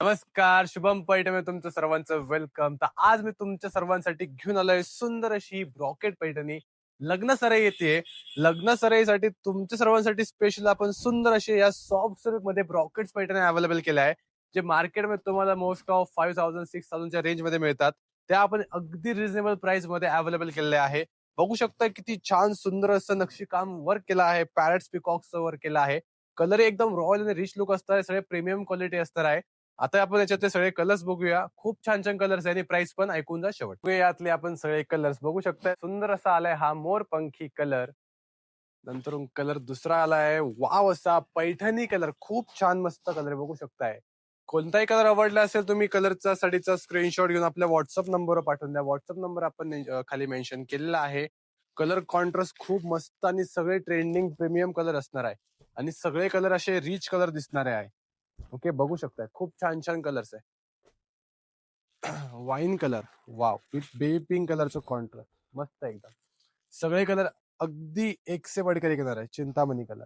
नमस्कार, शुभम पैठणी तुमचं सर्वांचं वेलकम. तर आज मी तुमच्या सर्वांसाठी घेऊन आलोय सुंदर अशी ब्रॉकेट पैठणी. लग्न सराई येते. लग्न सराईसाठी तुमच्या सर्वांसाठी स्पेशल आपण सुंदर असे या सॉफ्ट सिल्क मध्ये ब्रॉकेट पैठणी अवेलेबल केल्या आहे. जे मार्केटमध्ये तुम्हाला मोस्ट ऑफ 5000 6000 रेंज मध्ये मिळतात. त्या आपण अगदी रिझनेबल प्राइस मध्ये अवेलेबल केले आहे. बघू शकता किती छान सुंदर असं नक्षीकाम वर्क केलं आहे. पॅरेट्स पिकॉक्सचं वर्क केलं आहे. कलर एकदम रॉयल आणि रिच लुक असणार आहे. सगळे प्रीमियम क्वालिटी असणार आहे. आता आपण याच्यातले सगळे कलर्स बघूया. खूप छान छान कलर्स आहे आणि प्राइस पण ऐकून जा शेवट. यातले आपण सगळे कलर्स बघू शकता. सुंदर असा आलाय हा मोरपंखी कलर. नंतर कलर दुसरा आलाय वाव असा पैठणी कलर. खूप छान मस्त कलर बघू शकताय. कोणताही कलर आवडला असेल तुम्ही कलरचा साडीचा स्क्रीनशॉट घेऊन आपल्या व्हॉट्सअप नंबरवर पाठवून द्या. व्हॉट्सअप नंबर आपण खाली मेन्शन केलेला आहे. कलर कॉन्ट्रास्ट खूप मस्त आणि सगळे ट्रेंडिंग प्रीमियम कलर असणार आहे आणि सगळे कलर असे रिच कलर दिसणार आहे. ओके, बघू शकताय खूप छान छान कलर्स आहे. Wine colour wow with baby pink कलरचं कॉन्ट्रास्ट मस्त एकदम. सगळे कलर अगदी एक से बढ़कर एक कलर आहे. चिंतामणी कलर.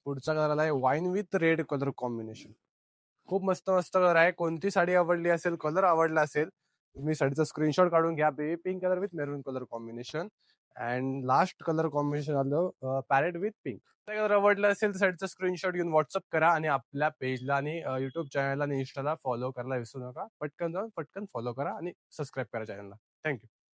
पुढचा कलर आलाय wine with red colour combination. खूप मस्त मस्त कलर आहे. कोणती साडी आवडली असेल, कलर आवडला असेल, तुम्ही साडीचा स्क्रीनशॉट काढून घ्या. Baby pink colour with maroon colour combination and last colour combination आलं पॅरेट विथ पिंक. कलर आवडला असेल तर साडीचा स्क्रीनशॉट घेऊन व्हॉट्सअप करा आणि आपल्या पेजला आणि युट्यूब चॅनलला आणि इंस्टाला फॉलो करायला विसरू नका. पटकन जाऊन पटकन फॉलो करा आणि सबस्क्राईब करा चॅनलला. थँक्यू.